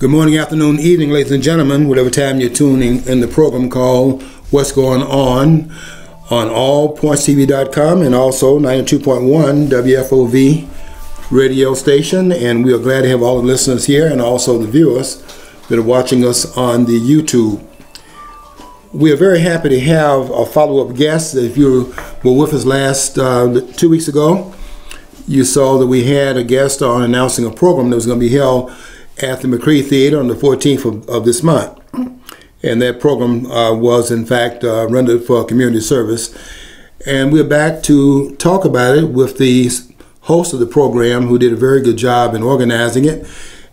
Good morning, afternoon, evening, ladies and gentlemen, whatever time you're tuning in the program called What's Going On allpointstv.com and also 92.1 WFOV radio station. And we are glad to have all the listeners here and also the viewers that are watching us on the YouTube. We are very happy to have a follow-up guest. If you were with us last 2 weeks ago, you saw that we had a guest on announcing a program that was going to be held at the McCree Theater on the 14th of this month. And that program was in fact rendered for community service. And we're back to talk about it with the host of the program, who did a very good job in organizing it,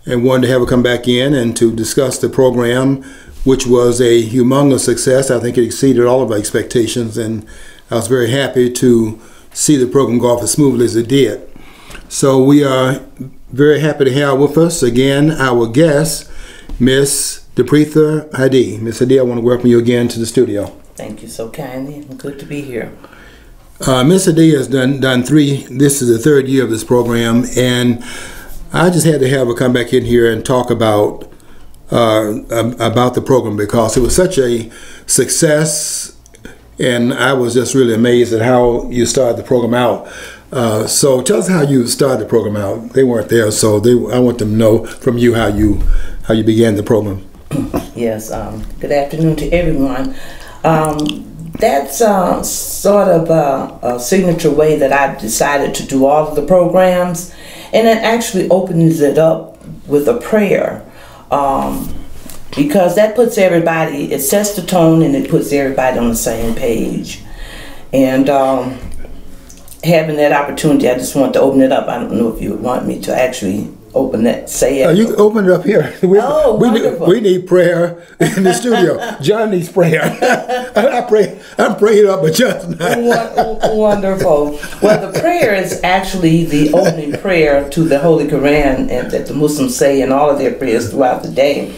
and wanted to have her come back in and to discuss the program, which was a humongous success. I think it exceeded all of our expectations, and I was very happy to see the program go off as smoothly as it did. So we are very happy to have with us again our guest, Miss Depretha Haadee. Miss Haadee, I want to welcome you again to the studio. Thank you so kindly, and good to be here. Miss Haadee has done this is the third year of this program, and I just had to have her come back in here and talk about the program because it was such a success, and I was just really amazed at how you started the program out. So tell us how you started the program out. They weren't there, so I want them to know from you how you began the program. Yes. Good afternoon to everyone. That's sort of a signature way that I've decided to do all of the programs, and it actually opens it up with a prayer, because that puts everybody, it sets the tone and it puts everybody on the same page. And having that opportunity, I just want to open it up. I don't know if you would want me to actually open that, say it. You can open it up here. We need prayer in the studio. John needs prayer. I'm praying up, but John's not. Wonderful. Well, the prayer is actually the opening prayer to the Holy Quran, and that the Muslims say in all of their prayers throughout the day.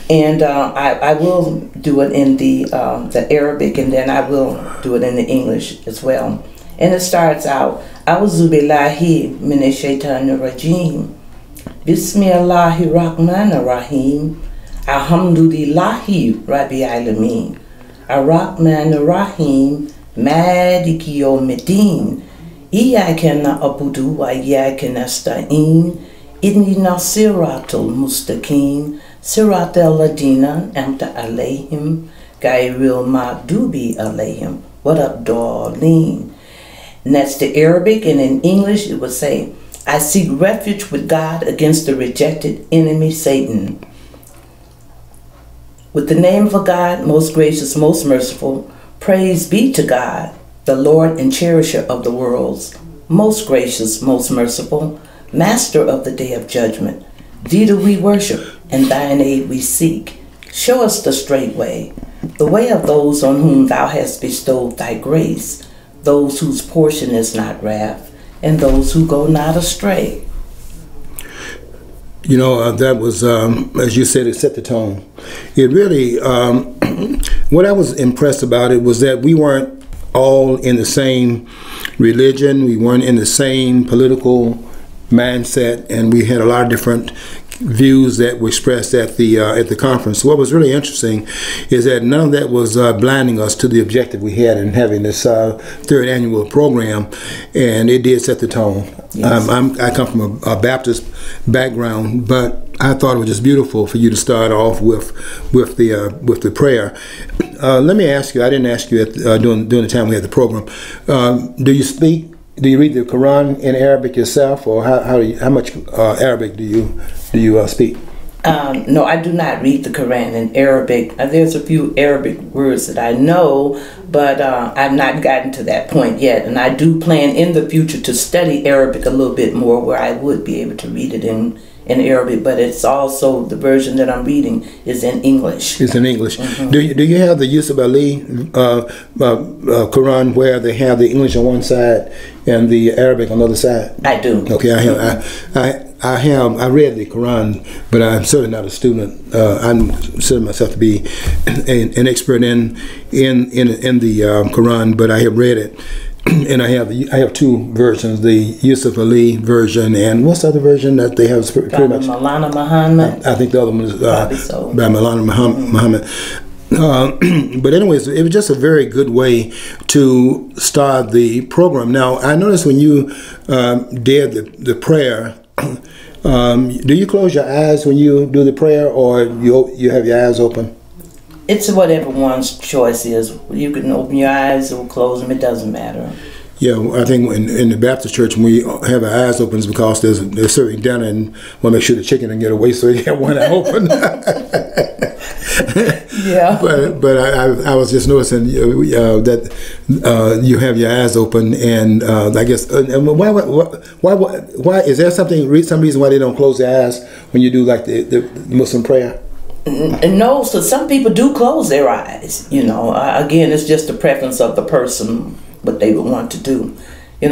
And I will do it in the Arabic, and then I will do it in the English as well. And it starts out, A'udhu billahi minash shaitanir rajim. Bismillahir rahmanir rahim. Alhamdulillahi rabbil alamin. Ar-Rahmanir Rahim. Maliki yawmiddin. Iyyaka na'budu wa iyyaka nasta'in. Ihdinas siratal mustaqim. Siratal ladina an'amta alayhim. Ghayril maghdubi alayhim waladdallin. And that's the Arabic, and in English it would say, I seek refuge with God against the rejected enemy Satan. With the name of a God, most gracious, most merciful, praise be to God, the Lord and cherisher of the worlds, most gracious, most merciful, master of the day of judgment. Thee do we worship, and thine aid we seek. Show us the straight way, the way of those on whom thou hast bestowed thy grace, those whose portion is not wrath, and those who go not astray. You know, that was, as you said, it set the tone. It really, what I was impressed about it was that we weren't all in the same religion, we weren't in the same political mindset, and we had a lot of different views that were expressed at the conference. What was really interesting is that none of that was blinding us to the objective we had in having this third annual program, and it did set the tone. Yes. I come from a Baptist background, but I thought it was just beautiful for you to start off with the prayer. Let me ask you. I didn't ask you during the time we had the program. Do you read the Quran in Arabic yourself, or how much Arabic do you speak? No, I do not read the Quran in Arabic. There's a few Arabic words that I know, but I've not gotten to that point yet. And I do plan in the future to study Arabic a little bit more, where I would be able to read it in Arabic, but it's also, the version that I'm reading is in English. It's in English. Mm-hmm. Do you have the Yusuf Ali Quran where they have the English on one side and the Arabic on the other side? I do. Okay, I read the Quran, but I'm certainly not a student. I consider myself to be an expert in the Quran, but I have read it. and I have two versions: the Yusuf Ali version, and what's the other version that they have? Pretty much Malana Muhammad. I think the other one is so. by Malana Muhammad. But anyways, it was just a very good way to start the program. Now, I noticed when you did the prayer, do you close your eyes when you do the prayer, or you have your eyes open? It's whatever one's choice is. You can open your eyes or close them. It doesn't matter. Yeah, I think in the Baptist church, when we have our eyes open, it's because they're serving dinner and want to make sure the chicken doesn't get away, so you have one eye open. Yeah. But I was just noticing that you have your eyes open, and I guess why is there some reason why they don't close their eyes when you do like the Muslim prayer? No, so some people do close their eyes. Again, it's just the preference of the person, what they would want to do.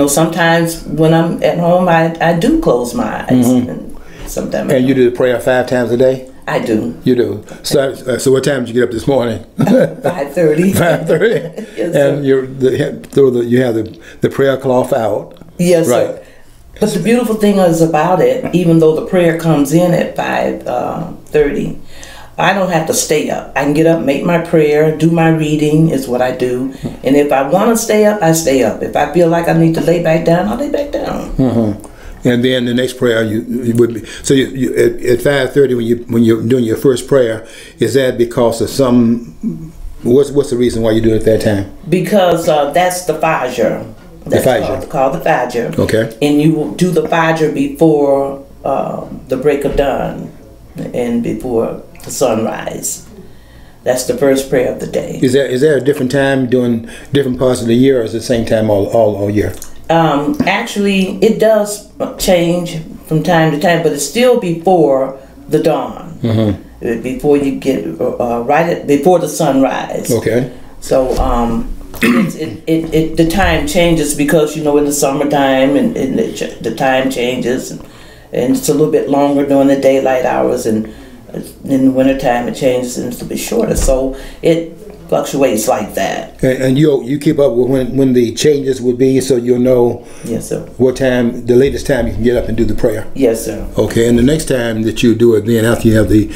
Sometimes when I'm at home, I do close my eyes. And sometimes. And you do the prayer 5 times a day? I do. You do. So what time did you get up this morning? 5:30. 5:30. Yes, and you have the prayer cloth out. Yes, right. Sir. But the beautiful thing is about it, even though the prayer comes in at 5:30, I don't have to stay up. I can get up, make my prayer, do my reading is what I do. And if I want to stay up, I stay up. If I feel like I need to lay back down, I'll lay back down. Mm-hmm. And then the next prayer you would be, so you at 5:30 when you're doing your first prayer, is that because of what's the reason why you do it at that time? Because that's the Fajr. That's called the Fajr. Okay. And you will do the Fajr before the break of dawn and before the sunrise. That's the first prayer of the day. Is there a different time during different parts of the year, or is it the same time all year? Actually, it does change from time to time, but it's still before the dawn. Mm-hmm. Before you get before the sunrise. Okay. So the time changes because in the summertime and the time changes and it's a little bit longer during the daylight hours, and in the wintertime it changes and it's a bit shorter. So it fluctuates like that. And you keep up with when the changes would be, so you'll know. Yes, sir. What time, the latest time you can get up and do the prayer. Yes, sir. Okay, and the next time that you do it, then after you have the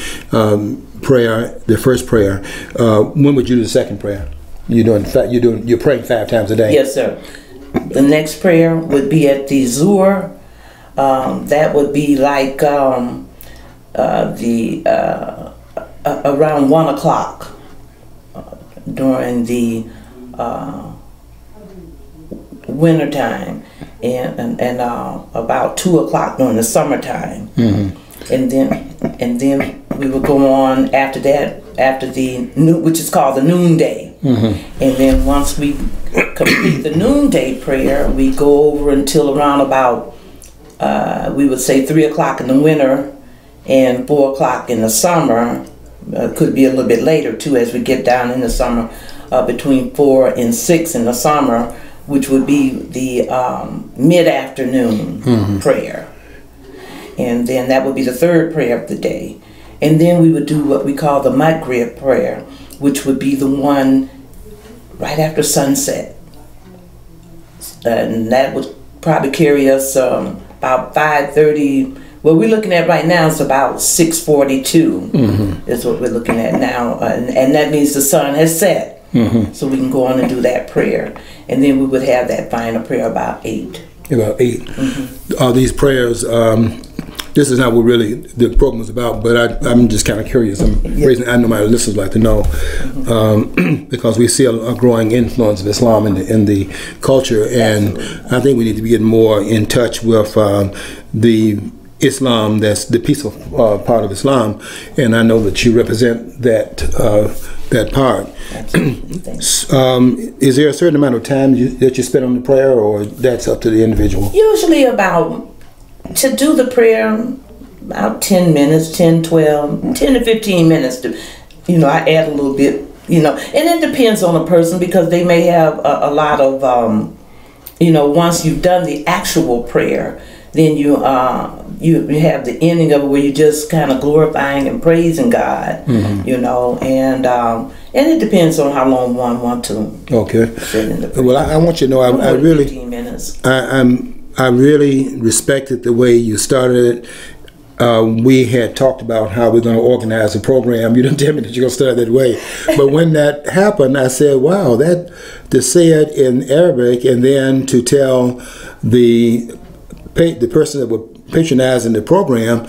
prayer, the first prayer, when would you do the second prayer? You're praying 5 times a day. Yes, sir. The next prayer would be at the Zuhr. That would be like around 1 o'clock during the winter time, and about 2 o'clock during the summertime. Mm-hmm. And then we would go on after that, after which is called the noonday. Mm-hmm. And then once we complete the noonday prayer, we go over until around about we would say 3 o'clock in the winter and 4 o'clock in the summer. Could be a little bit later too, as we get down in the summer, between 4 and 6 in the summer, which would be the mid-afternoon mm-hmm. prayer. And then that would be the third prayer of the day. And then we would do what we call the Maghrib prayer, which would be the one right after sunset. And that would probably carry us about 5:30. What we're looking at right now is about 6:42 mm-hmm. is what we're looking at now. And that means the sun has set. Mm-hmm. So we can go on and do that prayer. And then we would have that final prayer about 8. About 8. Mm-hmm. These prayers, this is not what really the program is about, but I'm just kind of curious. I know my listeners like to know, mm-hmm. Because we see a growing influence of Islam in the culture, and absolutely. I think we need to be getting more in touch with the Islam, that's the peaceful part of Islam, and I know that you represent that part. Is there a certain amount of time that you spend on the prayer, or that's up to the individual? Usually to do the prayer, about 10 minutes, 10 to 15 minutes. I add a little bit, and it depends on the person, because they may have a lot of, once you've done the actual prayer, then you have the ending of it where you're just kind of glorifying and praising God, mm-hmm. And it depends on how long one want to. Okay. Sit in the prayer. Well, I want you to know, I really, 15 minutes. I really respected the way you started it. We had talked about how we're going to organize a program. You didn't tell me that you're going to start that way. But when that happened, I said, wow, that to say it in Arabic and then to tell the person that would patronizing the program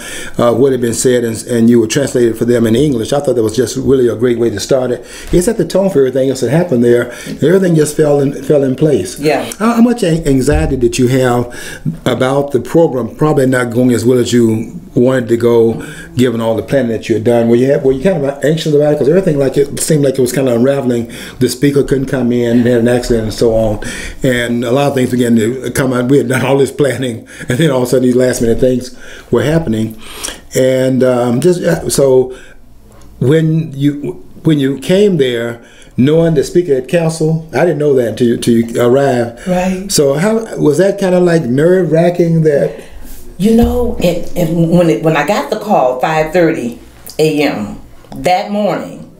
what had been said, and you would translate it for them in English. I thought that was just really a great way to start it. It set the tone for everything else that happened there. Everything just fell in place. Yeah. How much anxiety did you have about the program probably not going as well as you wanted to go, given all the planning that you had done? Were you kind of anxious about it? Because everything it seemed like it was kind of unraveling. The speaker couldn't come in, had an accident, and so on, and a lot of things began to come out. We had done all this planning, and then all of a sudden these last minute things were happening. And so when you came there, knowing the speaker had counsel, I didn't know that until you arrived. Right. So how was that? Kind of like nerve-wracking that? You know, when I got the call 5:30 a.m. that morning,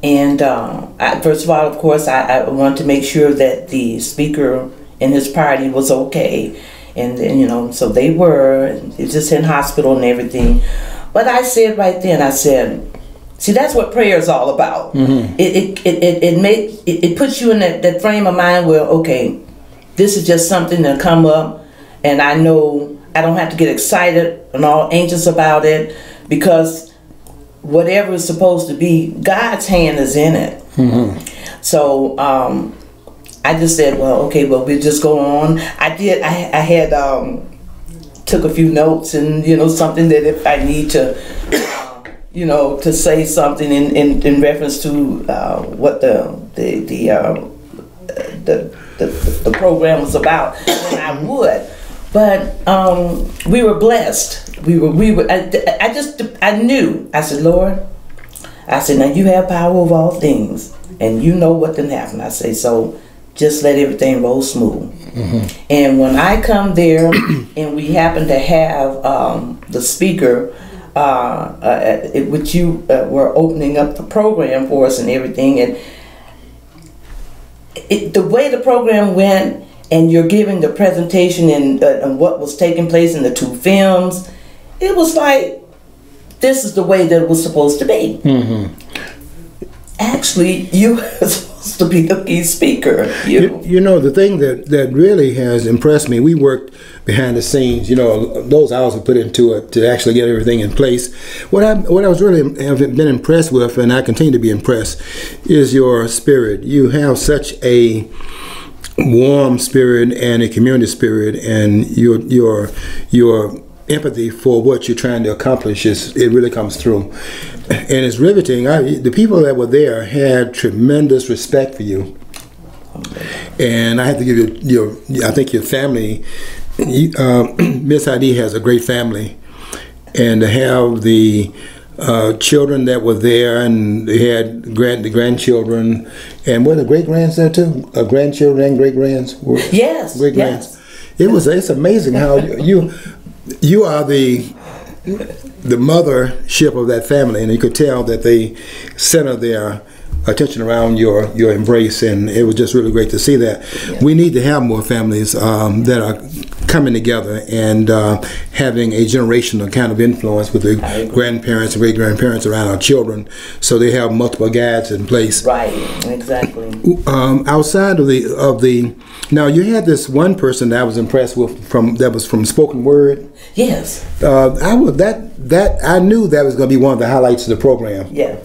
and first of all, of course, I wanted to make sure that the speaker and his party was okay, and then, so they were just in hospital and everything. But I said right then, I said, see, that's what prayer is all about. Mm-hmm. It puts you in that frame of mind where, okay, this is just something to come up, and I know I don't have to get excited and all anxious about it, because whatever is supposed to be, God's hand is in it. Mm-hmm. So I just said, well, okay, well, we'll just go on. I had took a few notes, and something that if I need to to say something in reference to what the program was about, then I would. But we were blessed. I knew. I said, Lord, I said, now you have power over all things, and you know what can happen. I say, so just let everything roll smooth. Mm-hmm. And when I come there, and we happen to have the speaker, which you were opening up the program for us and everything, and the way the program went, and you're giving the presentation and what was taking place in the two films, it was like, this is the way that it was supposed to be. Mm-hmm. Actually, you were supposed to be the key speaker. The thing that really has impressed me, we worked behind the scenes, those hours we put into it to actually get everything in place. What I was really have been impressed with, and I continue to be impressed, is your spirit. You have such a warm spirit and a community spirit, and your empathy for what you're trying to accomplish it really comes through, and it's riveting. The people that were there had tremendous respect for you, and I have to give you I think your family, Miss Haadee has a great family, and to have the children that were there, and they had the grandchildren, and were the great-grands there too? Grandchildren and great-grands? Yes. Great-grands. Yes. It's amazing how you are the mothership of that family, and you could tell that they center their attention around your embrace, and it was just really great to see that. Yeah. We need to have more families that are coming together and having a generational kind of influence with the grandparents and great-grandparents around our children, so they have multiple guides in place. Right, exactly. Outside of the now, you had this one person that I was impressed with that was from spoken word. Yes. I knew that was going to be one of the highlights of the program. Yeah.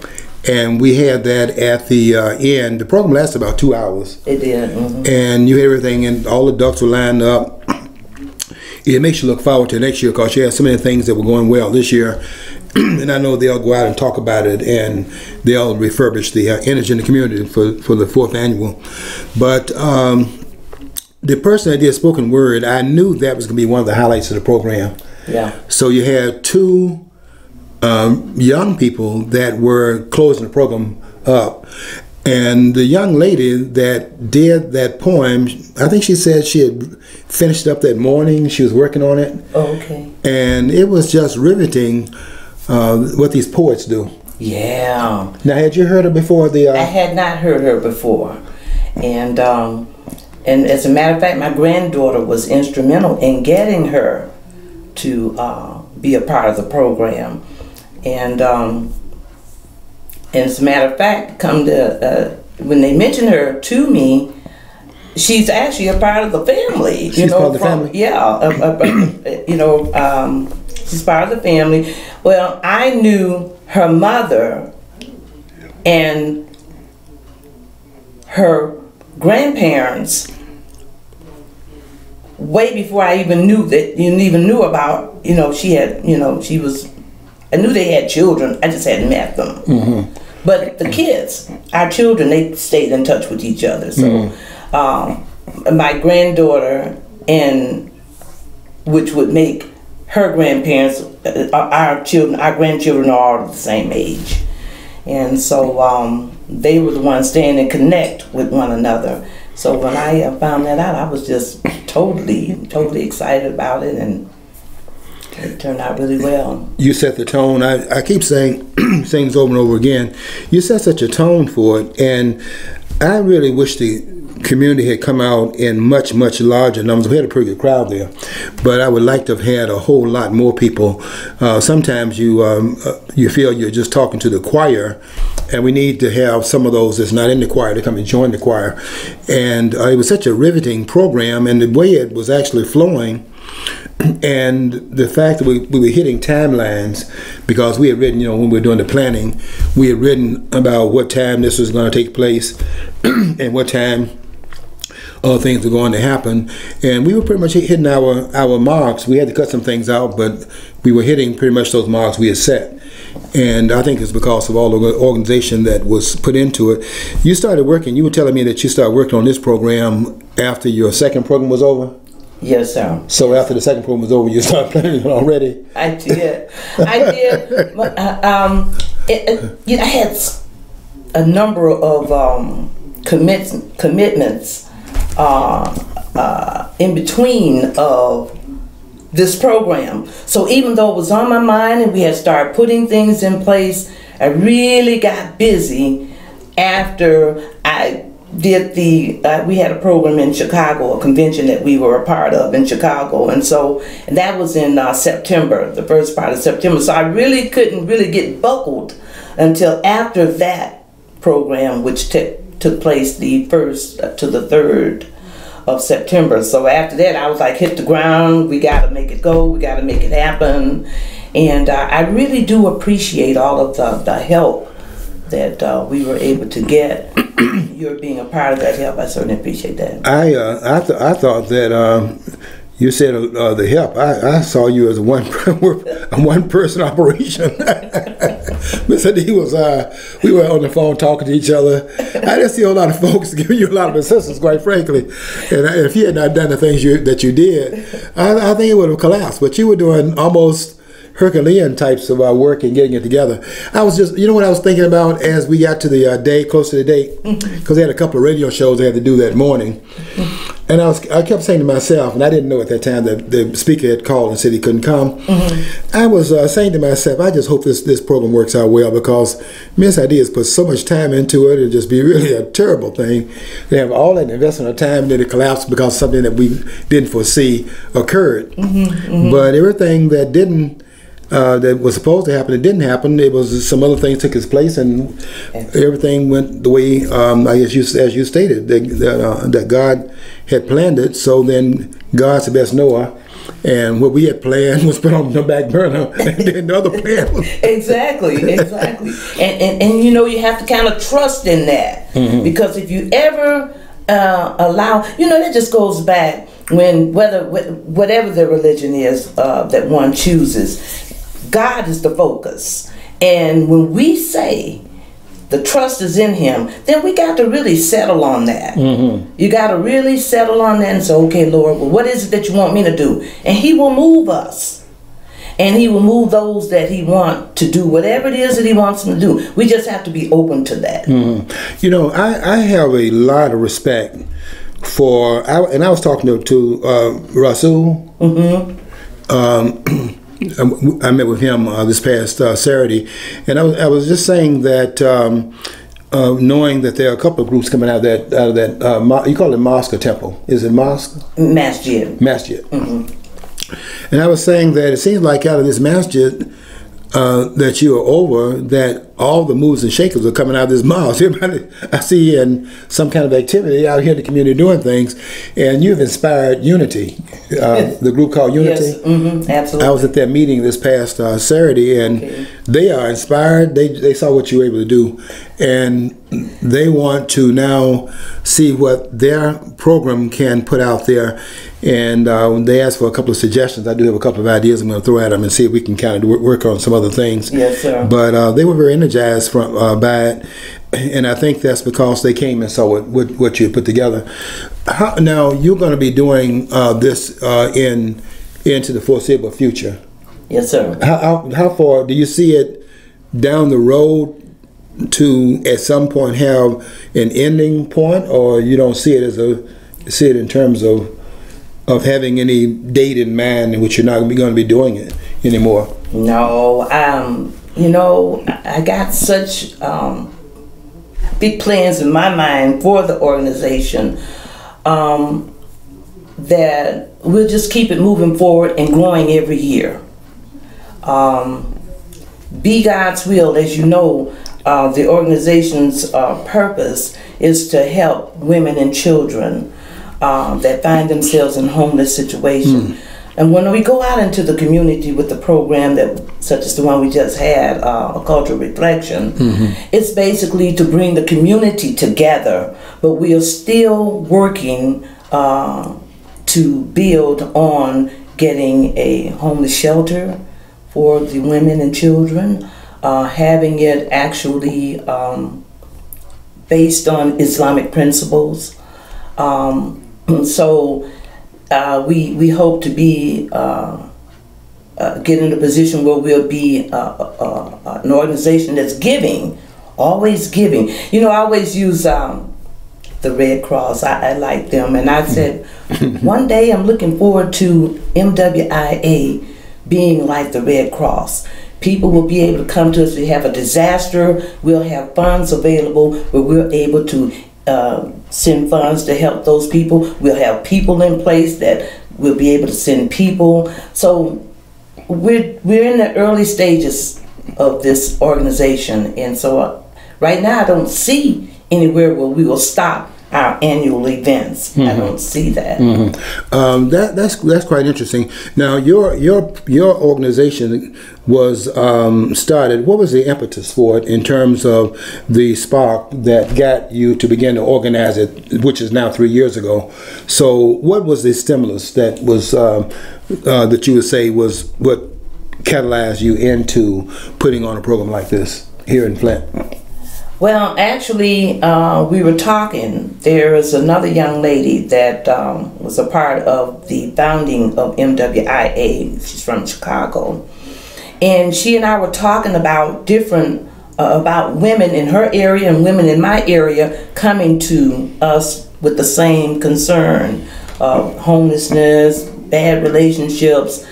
And we had that at the end. The program lasted about 2 hours. It did. Mm-hmm. And you had everything, and all the ducks were lined up. It makes you look forward to next year, because you had so many things that were going well this year. And I know they'll go out and talk about it, and they'll refurbish the energy in the community for the 4th annual. But the person that did spoken word, I knew that was going to be one of the highlights of the program. Yeah. So you had 2 young people that were closing the program up, and the young lady that did that poem, I think she said she had finished up that morning. She was working on it. Oh, okay. And it was just riveting what these poets do. Yeah. Now, had you heard her before? I had not heard her before, and as a matter of fact, my granddaughter was instrumental in getting her to be a part of the program, and as a matter of fact, when they mentioned her to me, she's actually a part of the family. She's part of the family? Yeah, she's part of the family. Well, I knew her mother and her grandparents way before I even knew about, she had, I knew they had children, I just hadn't met them. Mm-hmm. But the kids, our children, they stayed in touch with each other. So my granddaughter, which would make her grandparents, our grandchildren are all the same age. And so they were the ones staying in connect with one another. So when I found that out, I was just totally excited about it, and it turned out really well. You set the tone. I keep saying things over and over again. You set such a tone for it, and I really wish the community had come out in much larger numbers. We had a pretty good crowd there, but I would like to have had a whole lot more people. Sometimes you feel you're just talking to the choir, and we need to have some of those that's not in the choir to come and join the choir. And it was such a riveting program, and the way it was actually flowing, and the fact that we were hitting timelines, because we had written, when we were doing the planning, we had written about what time this was going to take place and what time other things were going to happen, and we were pretty much hitting our marks. We had to cut some things out, but we were hitting pretty much those marks we had set. And I think it's because of all the organization that was put into it. You started working, you were telling me that you started working on this program after your second program was over? Yes, sir. So after the second program was over, you started planning it already? I did. But, I had a number of commitments in between of this program. So even though it was on my mind and we had started putting things in place, I really got busy after I did we had a program in Chicago, a convention that we were a part of in Chicago, and that was in September, the first part of September. So I really couldn't get buckled until after that program, which took place the 1st to the 3rd of September. So after that, I was like, hit the ground, we got to make it go, we got to make it happen. And I really do appreciate all of the help that we were able to get. You're being a part of that help. I certainly appreciate that. I thought that you said the help. I saw you as a one person operation. Miss Haadee we were on the phone talking to each other. I didn't see a lot of folks giving you a lot of assistance, quite frankly. And if you had not done the things that you did, I think it would have collapsed. But you were doing almost Herculean types of work and getting it together. I was just, what I was thinking about as we got to the day, close to the date, because they had a couple of radio shows they had to do that morning. And I kept saying to myself, and I didn't know at that time that the speaker had called and said he couldn't come. I was saying to myself, I just hope this program works out well, because Miss Haadee has put so much time into it. It'd just be really a terrible thing. They have all that investment of time, and then it collapsed because something that we didn't foresee occurred. But everything that that was supposed to happen, it didn't happen. It was some other things took its place, and everything went the way, as you stated, that God had planned it. So then God's the best knower, and what we had planned was put on the back burner, and then the other plan was exactly. And you have to kind of trust in that, because if you ever allow, that just goes back when whatever the religion is that one chooses, God is the focus. And when we say the trust is in Him, then we got to really settle on that. You got to really settle on that and say, okay, Lord, well, what is it that you want me to do? And He will move us. And He will move those that He wants to do whatever it is that He wants them to do. We just have to be open to that. I have a lot of respect for, and I was talking to Rasul, I met with him this past Saturday, and I was just saying that knowing that there are a couple of groups coming out of that you call it mosque or temple? Is it mosque? Masjid. Masjid. Mm-hmm. And I was saying that it seems like out of this masjid that you are over, that all the movers and shakers are coming out of this mosque. Everybody I see in some kind of activity out here in the community doing things, and you've inspired Unity, the group called Unity. Yes, absolutely. I was at that meeting this past Saturday, and they are inspired. They saw what you were able to do, and they want to now see what their program can put out there. And they asked for a couple of suggestions. I do have a couple of ideas I'm going to throw at them and see if we can kind of work on some other things. Yes, sir. But they were very energized by it, and I think that's because they came and saw what you put together. Now you're going to be doing this into the foreseeable future. Yes, sir. How far do you see it down the road to at some point have an ending point, or you don't see it in terms of having any date in mind in which you're not going to be doing it anymore? No, I got such big plans in my mind for the organization that we'll just keep it moving forward and growing every year. Be God's will, as you know, the organization's purpose is to help women and children that find themselves in homeless situations. And when we go out into the community with the program such as the one we just had, a cultural reflection, it's basically to bring the community together, but we are still working to build on getting a homeless shelter for the women and children, having it actually based on Islamic principles. So we hope to be get in a position where we'll be an organization that's giving, always giving. You know, I always use the Red Cross. I like them, and I said one day I'm looking forward to MWIA being like the Red Cross. People will be able to come to us. We have a disaster. We'll have funds available where we're able to send funds to help those people. We'll have people in place that will be able to send people. So we're in the early stages of this organization, and so right now I don't see anywhere where we will stop our annual events. I don't see that. That's quite interesting. Now your organization was started. What was the impetus for it in terms of the spark that got you to begin to organize it, which is now 3 years ago? So what was the stimulus that was that you would say was what catalyzed you into putting on a program like this here in Flint? Well, actually, we were talking. There was another young lady that was a part of the founding of MWIA. She's from Chicago. And she and I were talking about different, about women in her area and women in my area coming to us with the same concern of homelessness, bad relationships.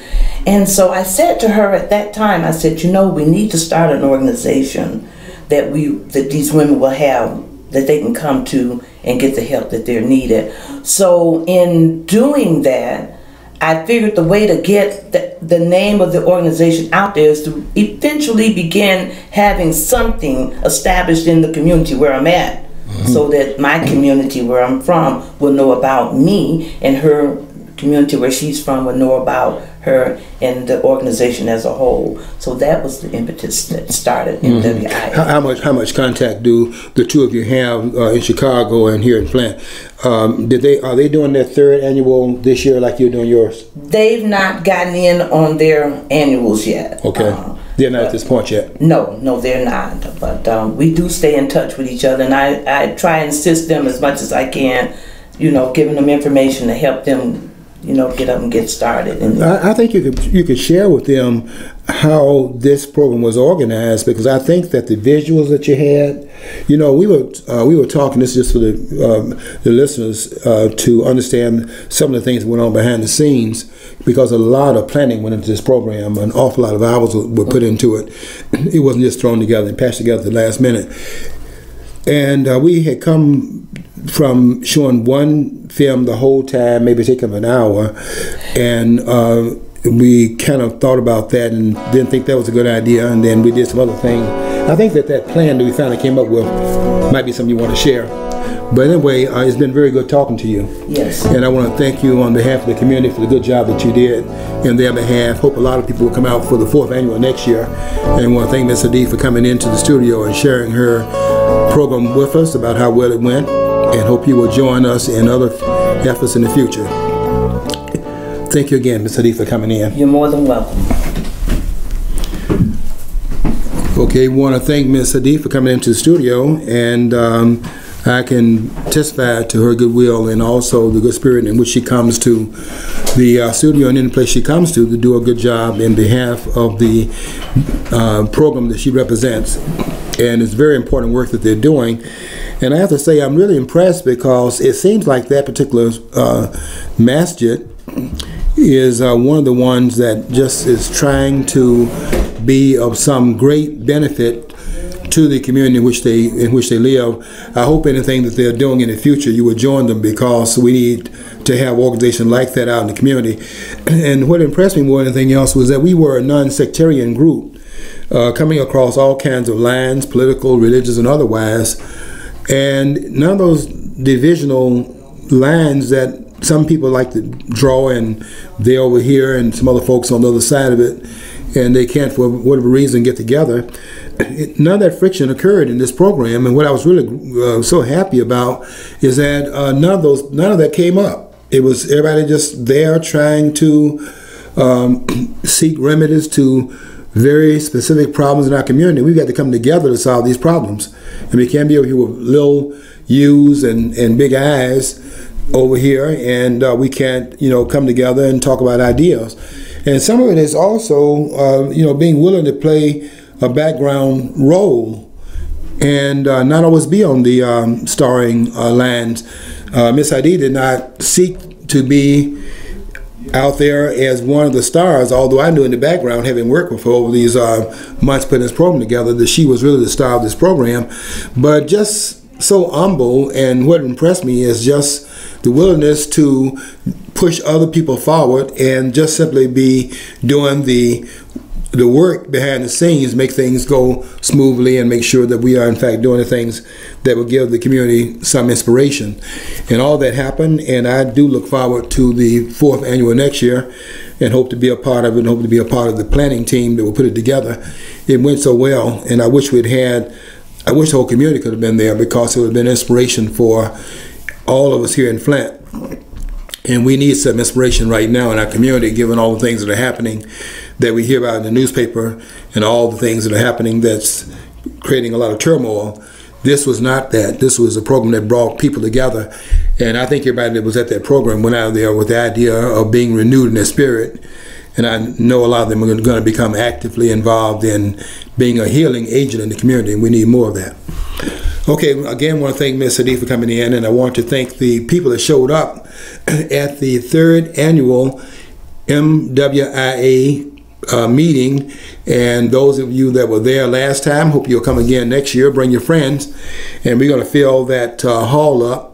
And so I said to her at that time, I said, you know, we need to start an organization that these women will have, that they can come to and get the help that they're needed. So in doing that, I figured the way to get the name of the organization out there is to eventually begin having something established in the community where I'm at, so that my community where I'm from will know about me, and her community where she's from will know about her and the organization as a whole. So that was the impetus that started MWIA. How much contact do the two of you have in Chicago and here in Flint? Are they doing their third annual this year like you're doing yours? They've not gotten in on their annuals yet. Okay. They're not at this point yet? No, they're not. But we do stay in touch with each other, and I try and assist them as much as I can, you know, giving them information to help them, you know, get up and get started. And I think you could share with them how this program was organized, because I think that the visuals that you had, you know, we were talking, this is just for the listeners to understand some of the things that went on behind the scenes, because a lot of planning went into this program. An awful lot of hours were put into it. It wasn't just thrown together and patched together at the last minute. And we had come from showing one film the whole time, maybe taking an hour, and we kind of thought about that and didn't think that was a good idea, and then we did some other things. I think that plan that we finally came up with might be something you want to share. But anyway, it's been very good talking to you. Yes. And I want to thank you on behalf of the community for the good job that you did in their behalf. Hope a lot of people will come out for the 4th annual next year. And I want to thank Ms. Haadee for coming into the studio and sharing her program with us about how well it went. And hope you will join us in other efforts in the future. Thank you again, Ms. Haadee, for coming in. You're more than welcome. Okay, we want to thank Ms. Haadee for coming into the studio, and I can testify to her goodwill and also the good spirit in which she comes to the studio and any place she comes to do a good job in behalf of the program that she represents. And it's very important work that they're doing. And I have to say, I'm really impressed, because it seems like that particular masjid is one of the ones that just is trying to be of some great benefit to the community in which they live. I hope anything that they're doing in the future, you will join them, because we need to have organizations like that out in the community. And what impressed me more than anything else was that we were a non-sectarian group, coming across all kinds of lines, political, religious, and otherwise. And none of those divisional lines that some people like to draw, and they're over here and some other folks on the other side of it, and they can't, for whatever reason, get together. None of that friction occurred in this program. And what I was really so happy about is that none of that came up. It was everybody just there trying to seek remedies to very specific problems in our community. We've got to come together to solve these problems. And we can't be over here with little U's and big I's over here, and we can't, come together and talk about ideas. And some of it is also, being willing to play a background role and not always be on the starring lines. Miss Haadee did not seek to be out there as one of the stars, although I knew in the background, having worked with her over these months putting this program together, that she was really the star of this program. But just so humble, and what impressed me is just the willingness to push other people forward and just simply be doing the work behind the scenes, make things go smoothly, and make sure that we are in fact doing the things that will give the community some inspiration. And all that happened, and I do look forward to the 4th annual next year and hope to be a part of it, and hope to be a part of the planning team that will put it together. It went so well, and I wish I wish the whole community could have been there, because it would have been inspiration for all of us here in Flint. And we need some inspiration right now in our community, given all the things that are happening that we hear about in the newspaper, and all the things that are happening that's creating a lot of turmoil. This was not that. This was a program that brought people together. And I think everybody that was at that program went out of there with the idea of being renewed in their spirit. And I know a lot of them are going to become actively involved in being a healing agent in the community, and we need more of that. Okay, again, I want to thank Ms. Haadee for coming in, and I want to thank the people that showed up at the 3rd annual MWIA meeting, and those of you that were there last time, hope you'll come again next year. Bring your friends, and we're going to fill that hall up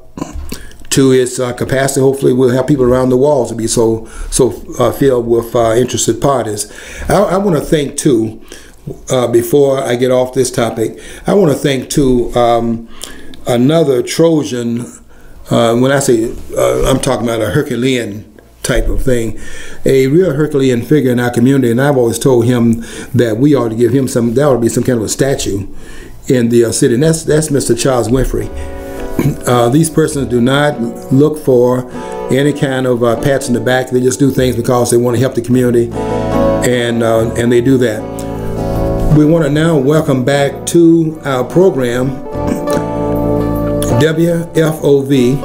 to its capacity. Hopefully we'll have people around the walls to be so filled with interested parties. I want to thank too, before I get off this topic, I want to thank too another Trojan. When I say I'm talking about a Herculean type of thing, a real Herculean figure in our community, and I've always told him that we ought to give him some, that ought to be some kind of a statue in the city, and that's Mr. Charles Winfrey. These persons do not look for any kind of pats in the back. They just do things because they want to help the community, and they do that. We want to now welcome back to our program WFOV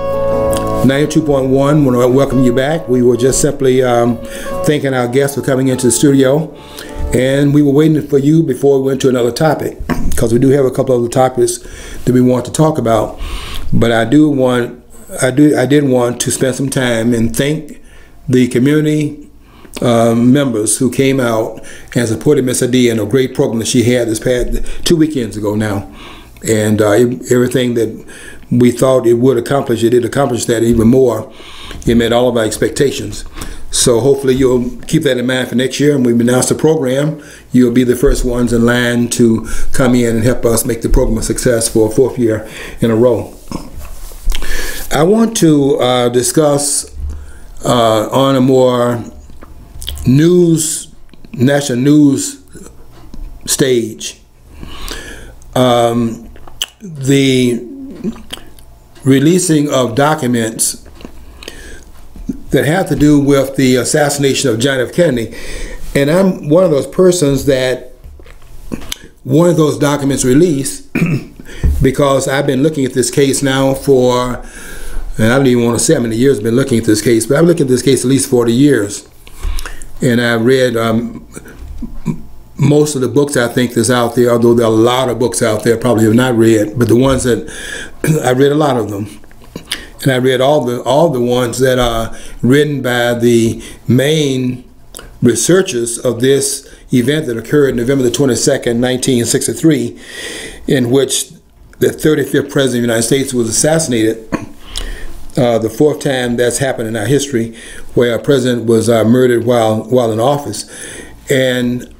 92.1. Want to welcome you back. We were just simply thanking our guests for coming into the studio, And we were waiting for you before we went to another topic, because we do have a couple other topics that we want to talk about. But I did want to spend some time and thank the community members who came out and supported Miss Haadee in a great program that she had this past 2 weekends ago now. And everything that we thought it would accomplish, it did accomplish that even more. It met all of our expectations. So hopefully you'll keep that in mind for next year. And we've announced the program. You'll be the first ones in line to come in and help us make the program a success for a 4th year in a row. I want to discuss on a more national news stage the releasing of documents that have to do with the assassination of John F. Kennedy. And I'm one of those persons that wanted those documents released because I've been looking at this case now for, and I don't even want to say how many years I've been looking at this case, but I've been looking at this case at least 40 years. And I've read most of the books I think that's out there, although there are a lot of books out there I probably have not read, but the ones that I read a lot of them. And I read all the ones that are written by the main researchers of this event that occurred November the 22nd, 1963, in which the 35th President of the United States was assassinated. The 4th time that's happened in our history where a president was murdered while in office. And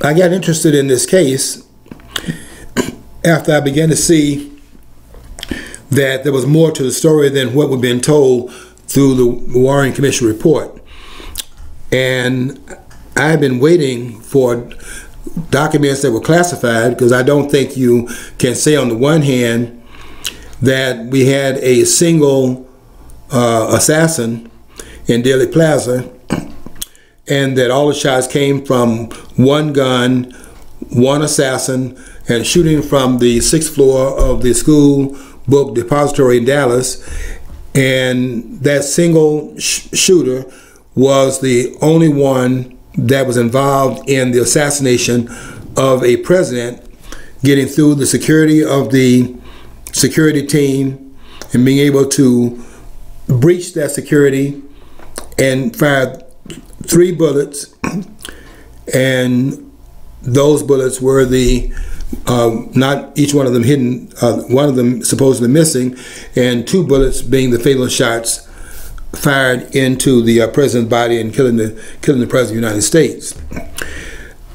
I got interested in this case after I began to see that there was more to the story than what we've been told through the Warren Commission report. And I've been waiting for documents that were classified, because I don't think you can say on the one hand that we had a single assassin in Dealey Plaza and that all the shots came from one gun, one assassin, and shooting from the 6th floor of the school book depository in Dallas, and that single shooter was the only one that was involved in the assassination of a president, getting through the security of the security team and being able to breach that security and fired 3 bullets, and those bullets were the not each one of them hidden, one of them supposedly missing, and 2 bullets being the fatal shots fired into the president's body and killing the president of the United States.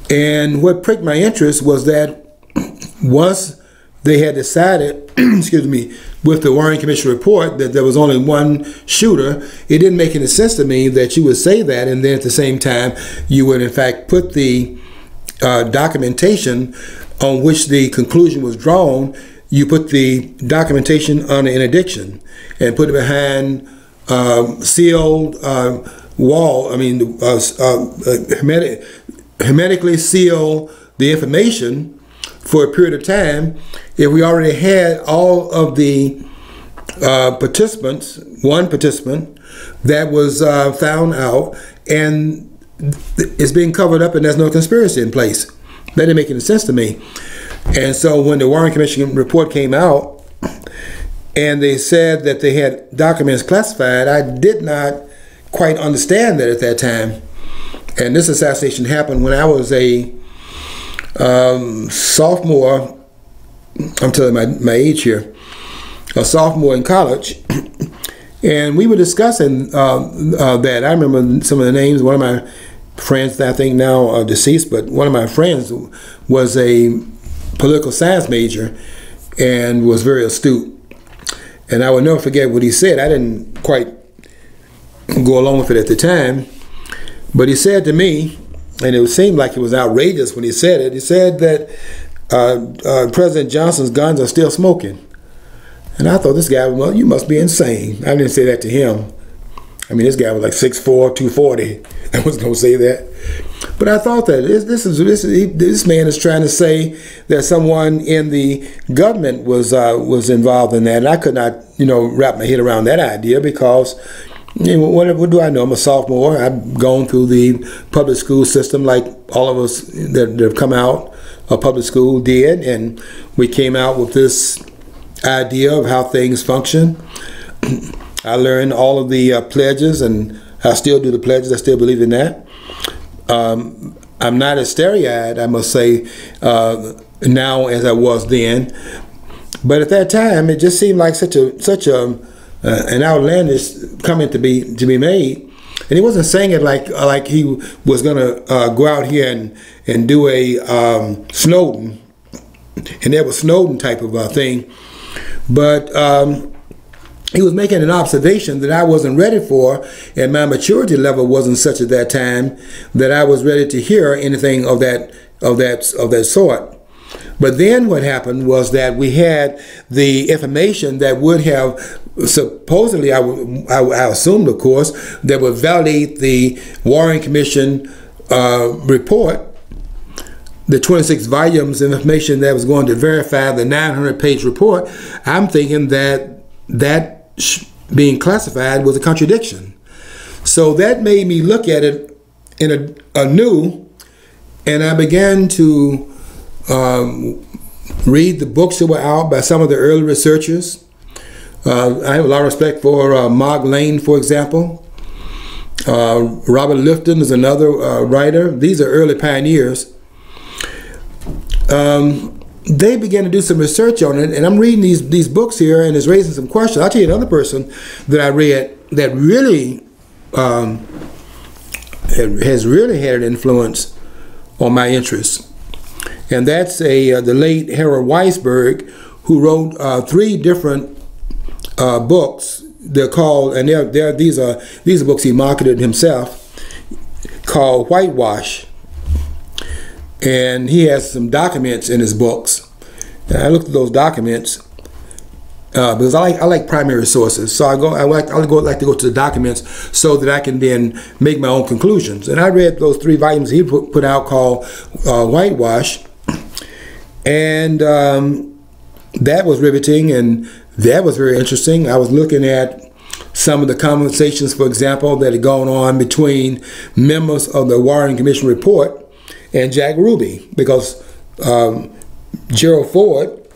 And what pricked my interest was that once they had decided, excuse me, with the Warren Commission report that there was only one shooter, it didn't make any sense to me that you would say that and then at the same time you would in fact put the documentation on which the conclusion was drawn, you put the documentation on an interdiction and put it behind sealed wall, hermetically seal the information for a period of time. If we already had all of the participants, one participant that was found out and it's being covered up and there's no conspiracy in place. That didn't make any sense to me. And so when the Warren Commission report came out and they said that they had documents classified, I did not quite understand that at that time. And this assassination happened when I was a sophomore, I'm telling my age here, a sophomore in college. And we were discussing that. I remember some of the names. One of my friends that I think now are deceased, but one of my friends was a political science major and was very astute. And I will never forget what he said. I didn't quite go along with it at the time, but he said to me, and it seemed like it was outrageous when he said it, he said that President Johnson's guns are still smoking. And I thought, this guy, well, you must be insane. I didn't say that to him. I mean, this guy was like 6'4", 240. I wasn't going to say that. But I thought that this man is trying to say that someone in the government was involved in that. And I could not, wrap my head around that idea because, what do I know? I'm a sophomore. I've gone through the public school system like all of us that have come out of public school did, and we came out with this idea of how things function. I learned all of the pledges, and I still do the pledges. I still believe in that. I'm not as starry-eyed, I must say, now as I was then. But at that time, it just seemed like such an outlandish comment to be made. And he wasn't saying it like he was going to go out here and do a Snowden, and that was Snowden type of thing. But he was making an observation that I wasn't ready for, and my maturity level wasn't such at that time that I was ready to hear anything of that sort. But then what happened was that we had the information that would have supposedly, I assumed, of course, that would validate the Warren Commission report, the 26 volumes of information that was going to verify the 900-page report. I'm thinking that being classified was a contradiction. So that made me look at it in anew, and I began to read the books that were out by some of the early researchers. I have a lot of respect for Mark Lane, for example. Robert Lifton is another writer. These are early pioneers. They began to do some research on it, and I'm reading these books here, and it's raising some questions. I'll tell you another person that I read that really has really had an influence on my interests, and that's the late Harold Weisberg, who wrote 3 different books. They're called, and these are books he marketed himself, called Whitewash. And he has some documents in his books. And I looked at those documents because I like primary sources. So I like to go to the documents so that I can then make my own conclusions. And I read those 3 volumes he put out called Whitewash, and that was riveting, and that was very interesting. I was looking at some of the conversations, for example, that had gone on between members of the Warren Commission report and Jack Ruby, because Gerald Ford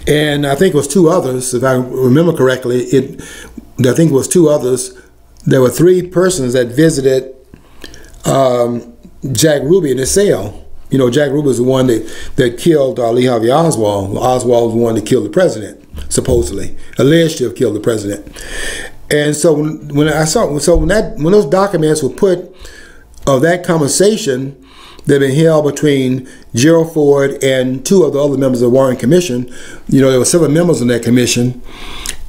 and I think it was 2 others, if I remember correctly, I think it was 2 others. There were 3 persons that visited Jack Ruby in his cell. You know, Jack Ruby was the one that killed Lee Harvey Oswald. Oswald was the one that killed the president, supposedly, alleged to have killed the president. And so when those documents were put of that conversation that had been held between Gerald Ford and 2 of the other members of the Warren Commission, you know, there were 7 members in that commission,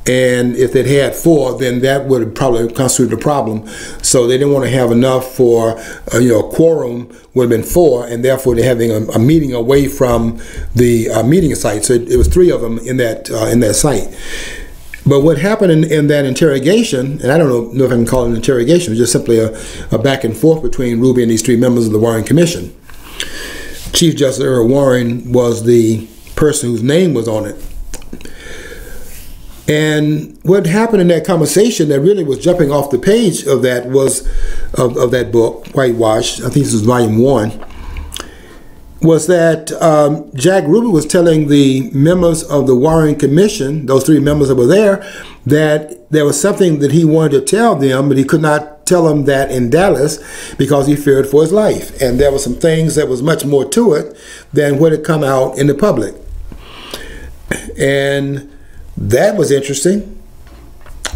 and if they'd had 4, then that would have probably constituted a problem. So they didn't want to have enough for, a quorum would have been 4, and therefore they're having a meeting away from the meeting site. So it was 3 of them in that site. But what happened in that interrogation, and I don't know if I can call it an interrogation, it was just simply a back and forth between Ruby and these 3 members of the Warren Commission. Chief Justice Earl Warren was the person whose name was on it. And what happened in that conversation that really was jumping off the page of that was, of that book, Whitewash, I think this was volume 1, was that Jack Ruby was telling the members of the Warren Commission, those 3 members that were there, that there was something that he wanted to tell them, but he could not tell them that in Dallas because he feared for his life. And there were some things that was much more to it than what had come out in the public. And that was interesting,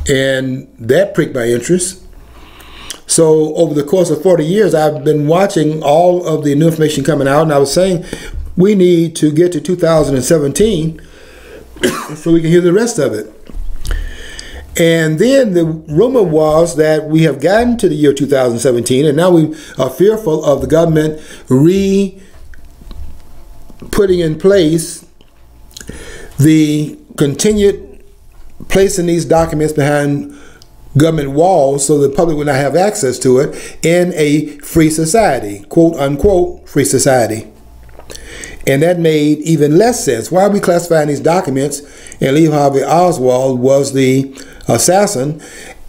and that pricked my interest. So over the course of 40 years, I've been watching all of the new information coming out, and I was saying we need to get to 2017 so we can hear the rest of it. And then the rumor was that we have gotten to the year 2017, and now we are fearful of the government putting in place the continued placing these documents behind government walls so the public would not have access to it in a free society, quote unquote free society. And that made even less sense. Why are we classifying these documents? And Lee Harvey Oswald was the assassin.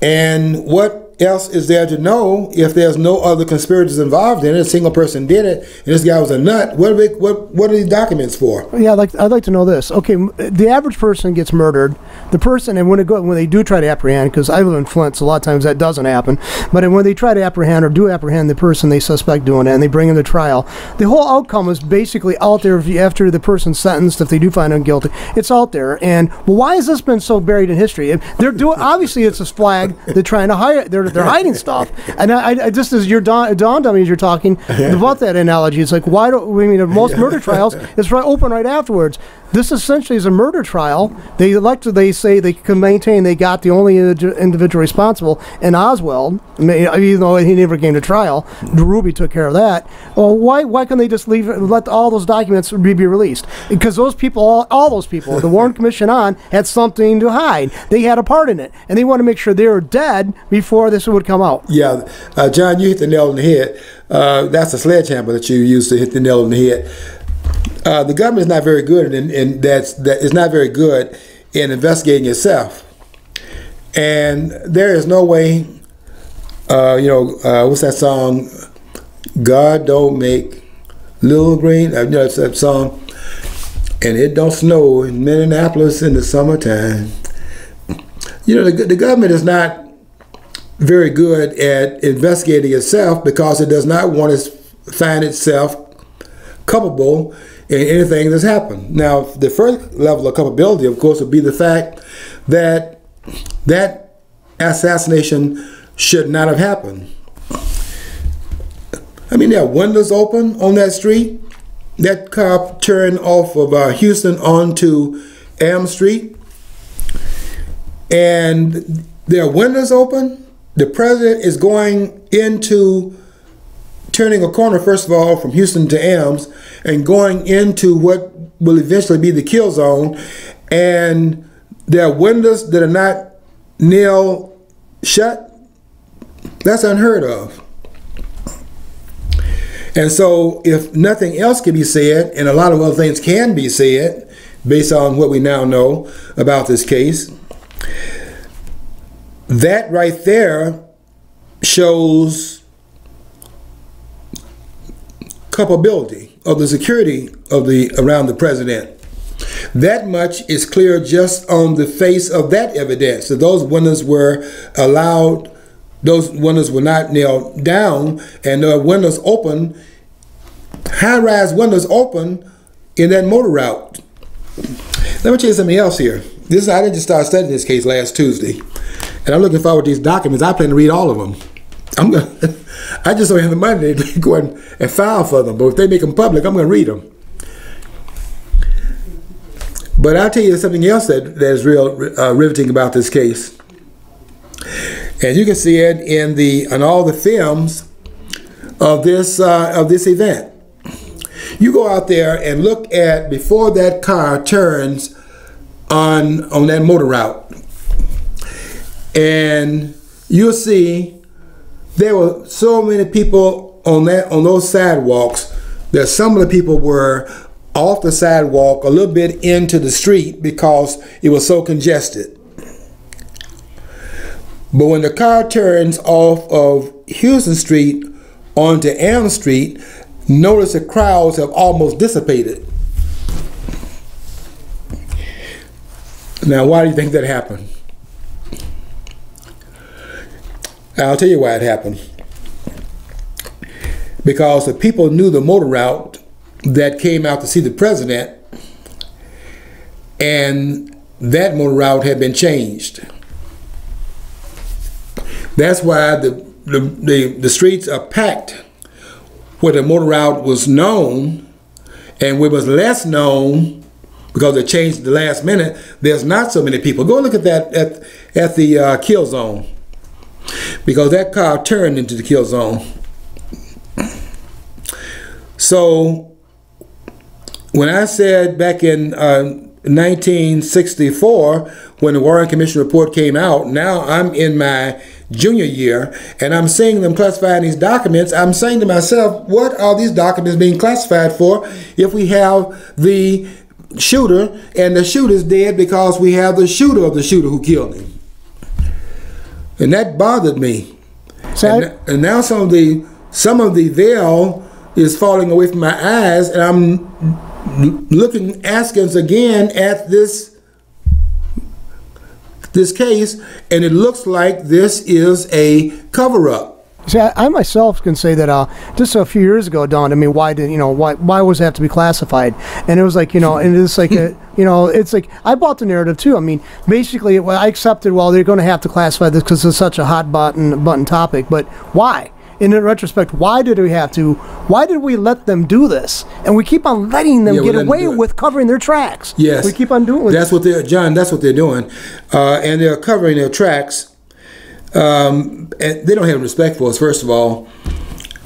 And what else is there to know if there's no other conspirators involved in it? A single person did it, and this guy was a nut. What are these documents for? Yeah, I'd like to know this. Okay, the average person gets murdered. The person, and when they do try to apprehend, because I live in Flint, so a lot of times that doesn't happen. But when they try to apprehend or do apprehend the person they suspect doing it, and they bring him to trial, the whole outcome is basically out there after the person's sentenced. If they do find him guilty, it's out there. And well, why has this been so buried in history? They're doing, obviously it's a flag. They're trying to hide. They're hiding stuff. And I just as you're dawned on me as you're talking about that analogy, it's like, why don't we mean most murder trials it's open right afterwards. This essentially is a murder trial. They say they can maintain they got the only individual responsible in Oswald, even though he never came to trial. Ruby took care of that. Well, why can they just let all those documents be released? Because those people, all those people, the Warren Commission had something to hide. They had a part in it, and they want to make sure they were dead before this would come out. Yeah, John, you hit the nail on the head. That's a sledgehammer that you used to hit the nail on the head. The government is not very good, and that is not very good in investigating itself. And there is no way, what's that song? God don't make little green. It's that song. And it don't snow in Minneapolis in the summertime. The government is not very good at investigating itself because it does not want to find itself culpable in anything that's happened. Now, the first level of culpability, of course, would be the fact that that assassination should not have happened. I mean, there are windows open on that street. That car turned off of Houston onto Elm Street, and there are windows open. The president is turning a corner, first of all, from Houston to Elms, and going into what will eventually be the kill zone. And there are windows that are not nailed shut. That's unheard of. And so if nothing else can be said, and a lot of other things can be said, based on what we now know about this case, that right there shows culpability of the security of around the president. That much is clear just on the face of that evidence. So those windows were allowed, those windows were not nailed down, and the windows open, high-rise windows open in that motor route. Let me tell you something else here. I didn't just start studying this case last Tuesday, and I'm looking forward to these documents. I plan to read all of them. I just don't have the money to go and file for them, but if they make them public, I'm going to read them. But I'll tell you something else that is real riveting about this case. And you can see it in all the films of this event. You go out there and look at before that car turns on that motor route, and you'll see there were so many people on those sidewalks that some of the people were off the sidewalk a little bit into the street because it was so congested. But when the car turns off of Houston Street onto Elm Street, notice the crowds have almost dissipated. Now, why do you think that happened? I'll tell you why it happened. Because the people knew the motor route that came out to see the president, and that motor route had been changed. That's why the streets are packed where the motor route was known, and where it was less known because they changed at the last minute, there's not so many people. Go look at that at the kill zone, because that car turned into the kill zone. So when I said back in 1964, when the Warren Commission report came out, now I'm in my junior year, and I'm seeing them classifying these documents, I'm saying to myself, what are these documents being classified for if we have the shooter, and the shooter's dead because we have the shooter of the shooter who killed him? And that bothered me. And now some of the veil is falling away from my eyes, and I'm looking askance again at this case, and it looks like this is a cover-up. See, I myself can say that just a few years ago, Don. I mean, why was it have to be classified? And it was like, and it's like it's like I bought the narrative too. I mean, basically, I accepted. Well, they're going to have to classify this because it's such a hot button topic. But why? In retrospect, why did we have to? Why did we let them do this? And we keep on letting them get away with covering their tracks. Yes, we keep on doing. That's what they're, John. That's what they're doing, and they're covering their tracks. And they don't have respect for us, first of all,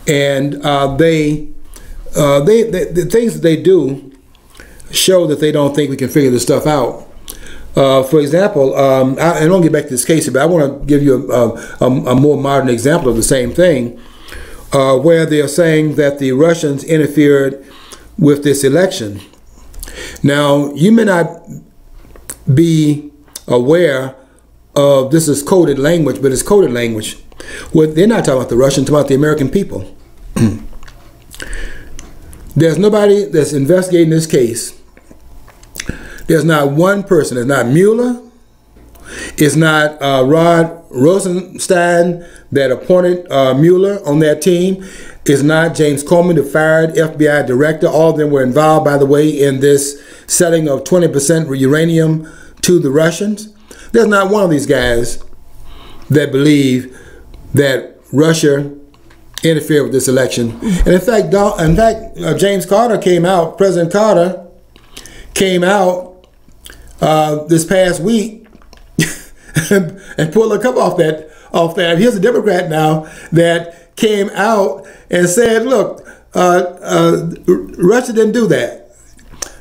and the things that they do show that they don't think we can figure this stuff out. For example, I don't get back to this case, but I want to give you a more modern example of the same thing, where they are saying that the Russians interfered with this election. Now, you may not be aware of this is coded language, but it's coded language. What they're not talking about the Russians, they're talking about the American people. There's nobody that's investigating this case. There's not one person. It's not Mueller. It's not Rod Rosenstein that appointed Mueller on that team. It's not James Comey, the fired FBI director. All of them were involved, by the way, in this selling of 20% uranium to the Russians. There's not one of these guys that believe that Russia interfered with this election. And in fact, James Carter came out, President Carter came out this past week and pulled a cup off that. Here's a Democrat now that came out and said, look, Russia didn't do that.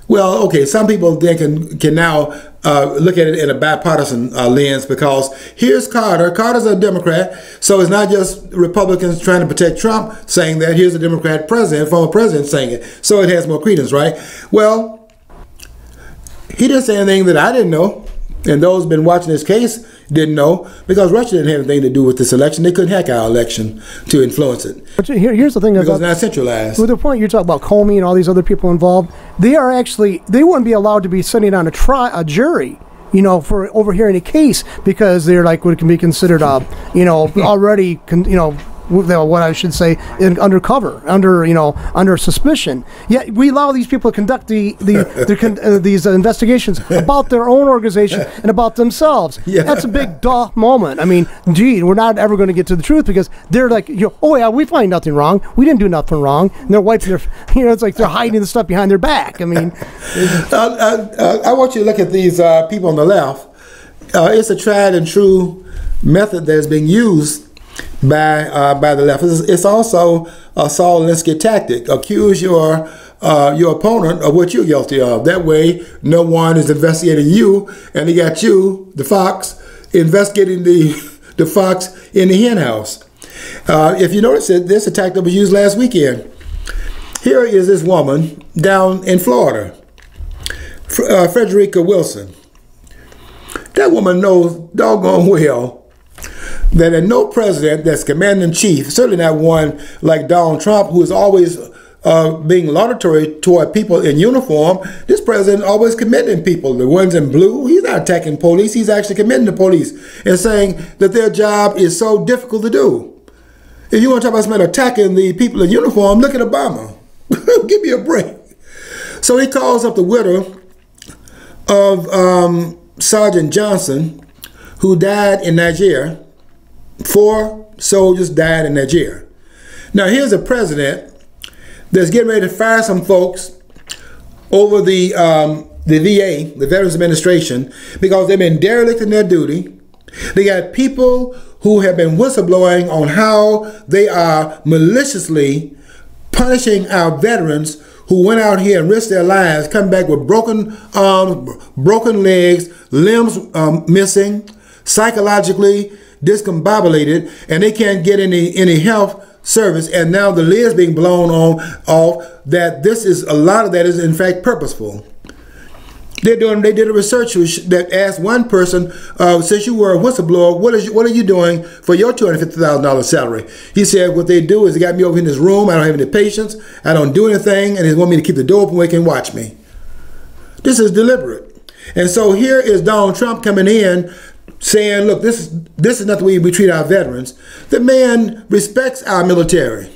Well, okay, some people then can now look at it in a bipartisan lens, because here's Carter. Carter's a Democrat, so it's not just Republicans trying to protect Trump saying that. Here's a Democrat president, former president, saying it. So it has more credence, right? Well, he didn't say anything that I didn't know, and those who've been watching this case didn't know, because Russia didn't have anything to do with this election. They couldn't hack our election to influence it. But here's the thing because it's not centralized. With the point you're talking about Comey and all these other people involved, they wouldn't be allowed to be sitting on a jury, for overhearing a case, because they're like what can be considered, already, what I should say, undercover, under suspicion. Yet we allow these people to conduct these investigations about their own organization and about themselves. Yeah. That's a big duh moment. I mean, gee, we're not ever going to get to the truth, because they're like, oh yeah, we find nothing wrong. We didn't do nothing wrong. And they're wiping their, it's like they're hiding the stuff behind their back. I mean, I want you to look at these people on the left. It's a tried and true method that is being used by the left. It's also a Saul Alinsky tactic. Accuse your opponent of what you're guilty of. That way, no one is investigating you, and they got you, the fox, investigating the fox in the hen house. If you notice it, this attack that was used last weekend. Here is this woman down in Florida, Frederica Wilson. That woman knows doggone well that there's no president that's commander-in-chief, certainly not one like Donald Trump, who is always being laudatory toward people in uniform. This president always commending people. The ones in blue, he's not attacking police. He's actually commending the police and saying that their job is so difficult to do. If you want to talk about somebody attacking the people in uniform, look at Obama. Give me a break. So he calls up the widow of Sergeant Johnson, who died in Nigeria. 4 soldiers died in Nigeria. Now here's a president that's getting ready to fire some folks over the VA, the Veterans Administration, because they've been derelict in their duty. They got people who have been whistleblowing on how they are maliciously punishing our veterans who went out here and risked their lives, come back with broken arms, broken legs, limbs missing, psychologically discombobulated, and they can't get any health service. And now the lid's being blown off that this is, a lot of that is in fact purposeful. They did a research that asked one person, since you were a whistleblower, what are you doing for your $250,000 salary? He said, what they do is they got me over in this room. I don't have any patience. I don't do anything, and they want me to keep the door open where they can watch me. This is deliberate. And so here is Donald Trump coming in saying, look, this is not the way we treat our veterans. The man respects our military.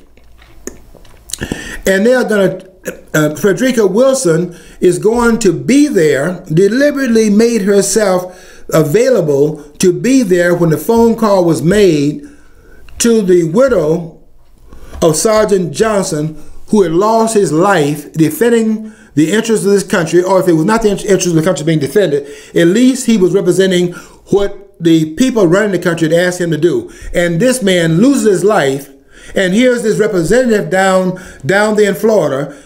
And they are going to, Frederica Wilson is going to be there, deliberately made herself available to be there when the phone call was made to the widow of Sergeant Johnson, who had lost his life defending the interests of this country, or if it was not the interests of the country being defended, at least he was representing what the people running the country had asked him to do. And this man loses his life, and here's this representative down there in Florida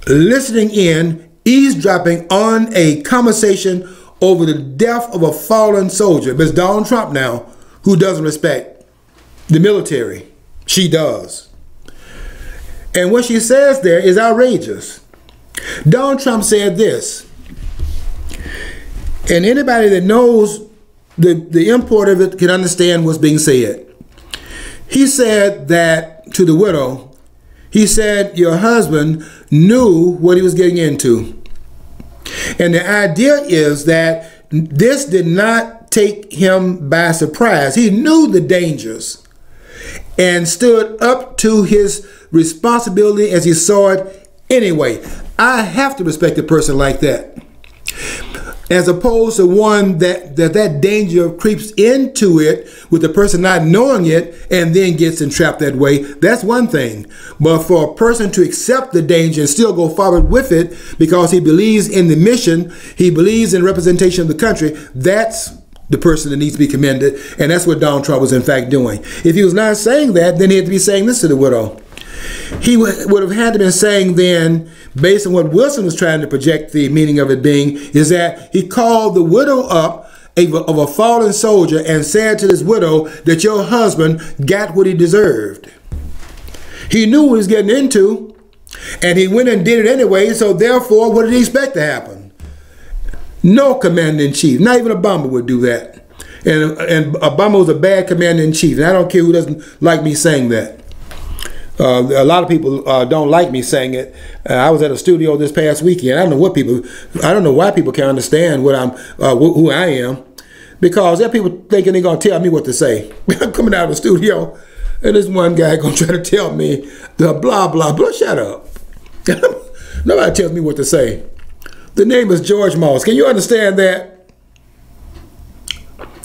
listening in, eavesdropping on a conversation over the death of a fallen soldier. But it's Donald Trump now who doesn't respect the military. She does. And what she says there is outrageous. Donald Trump said this, and anybody that knows the import of it can understand what's being said. He said that to the widow, he said, your husband knew what he was getting into. And the idea is that this did not take him by surprise. He knew the dangers and stood up to his responsibility as he saw it anyway. I have to respect a person like that, as opposed to one that danger creeps into it with the person not knowing it and then gets entrapped that way. That's one thing. But for a person to accept the danger and still go forward with it because he believes in the mission, he believes in representation of the country, that's the person that needs to be commended. And that's what Donald Trump was in fact doing. If he was not saying that, then he had to be saying this to the widow. He would have had to been saying then, based on what Wilson was trying to project the meaning of it being, is that he called the widow up of a fallen soldier and said to this widow that your husband got what he deserved. He knew what he was getting into, and he went and did it anyway, so therefore, what did he expect to happen? No commander-in-chief, not even Obama would do that. And Obama was a bad commander-in-chief, and I don't care who doesn't like me saying that. A lot of people don't like me saying it. I was at a studio this past weekend. I don't know why people can't understand what who I am, because there are people thinking they're gonna tell me what to say. I'm coming out of the studio, and this one guy gonna try to tell me the blah blah blah. Shut up. Nobody tells me what to say. The name is George Moss. Can you understand that?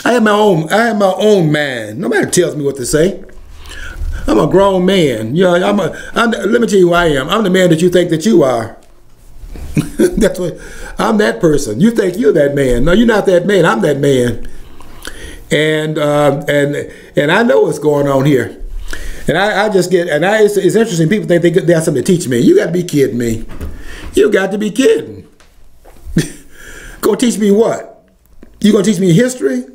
I have my own mind. Nobody tells me what to say. I'm a grown man. You know, let me tell you who I am. I'm the man that you think that you are. That's what I'm. That person. You think you're that man. No, you're not that man. I'm that man. And I know what's going on here. And I just get, and it's interesting. People think they have something to teach me. You got to be kidding me. You got to be kidding. Gonna teach me what? You gonna teach me history?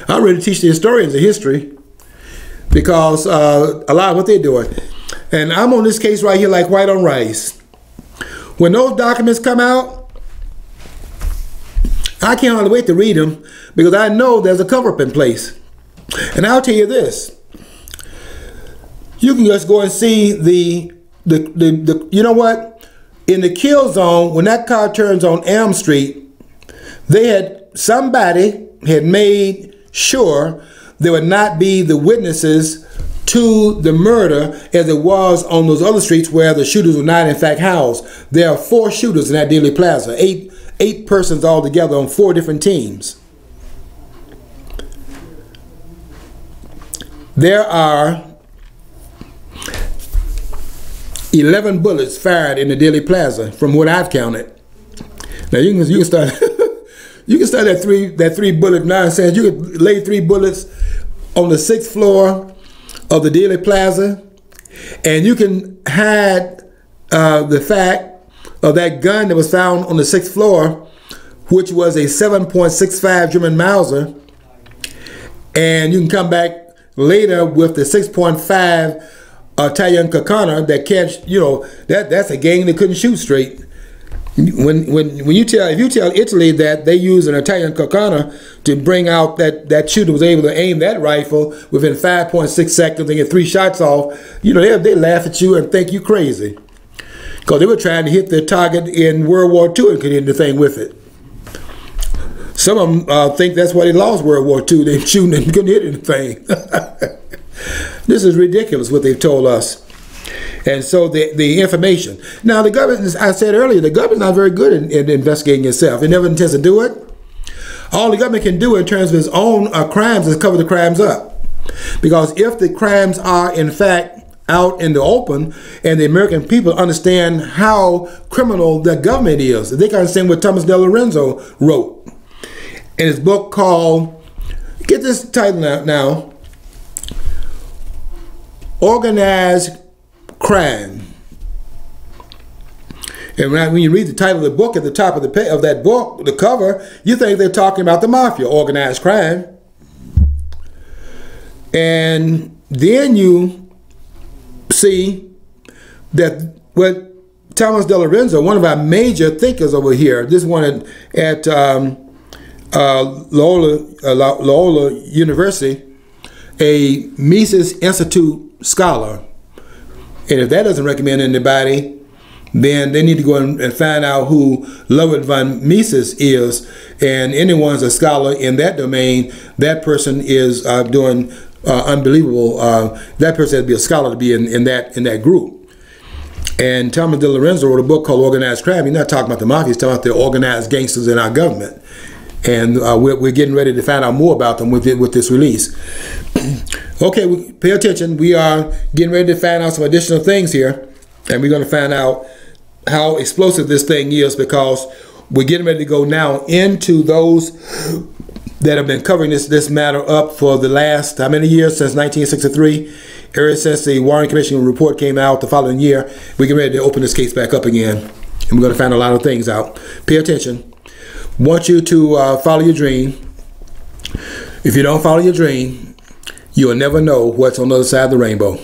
I'm ready to teach the historians of history. Because a lot of what they're doing. And I'm on this case right here like white on rice. When those documents come out, I can't hardly wait to read them, because I know there's a cover-up in place. And I'll tell you this. You can just go and see the you know what? In the kill zone, when that car turns on Elm Street, somebody had made sure there would not be the witnesses to the murder as it was on those other streets where the shooters were not in fact housed. There are 4 shooters in that Dealey Plaza, eight persons altogether on 4 different teams. There are 11 bullets fired in the Dealey Plaza from what I've counted. Now you can start you can start that three bullet nonsense. You could lay 3 bullets on the 6th floor of the Dealey Plaza, and you can hide the fact of that gun that was found on the 6th floor, which was a 7.65 German Mauser, and you can come back later with the 6.5 Italian Kakana that can't, you know, that's a gang that couldn't shoot straight. When you tell, if you tell Italy that they use an Italian Carcana to bring out that shooter was able to aim that rifle within 5.6 seconds and get 3 shots off, you know, they laugh at you and think you crazy, because they were trying to hit their target in World War II and couldn't hit anything with it. Some of them think that's why they lost World War II. They were shooting and couldn't hit anything. This is ridiculous what they've told us. And so the information. Now the government, as I said earlier, the government's not very good in investigating itself. It never intends to do it. All the government can do in terms of its own crimes is cover the crimes up. Because if the crimes are in fact out in the open and the American people understand how criminal the government is, they can understand what Thomas DeLorenzo wrote in his book called, get this title now, Organized Crime. And when you read the title of the book at the top of that book, the cover, you think they're talking about the mafia, organized crime. And then you see that what Thomas DeLorenzo, one of our major thinkers over here, this one at Loyola University, a Mises Institute scholar. And if that doesn't recommend anybody, then they need to go and find out who Ludwig von Mises is. And anyone's a scholar in that domain, that person is doing unbelievable. That person has to be a scholar to be in that group. And Thomas DeLorenzo wrote a book called Organized Crime. He's not talking about the mafia, he's talking about the organized gangsters in our government. And we're getting ready to find out more about them with this release. Okay, pay attention. We are getting ready to find out some additional things here, and we're going to find out how explosive this thing is, because we're getting ready to go now into those that have been covering this matter up for the last, how many years? Since 1963, ever since the Warren Commission report came out the following year. We're getting ready to open this case back up again, and we're going to find a lot of things out. Pay attention. Want you to follow your dream. If you don't follow your dream, you will never know what's on the other side of the rainbow.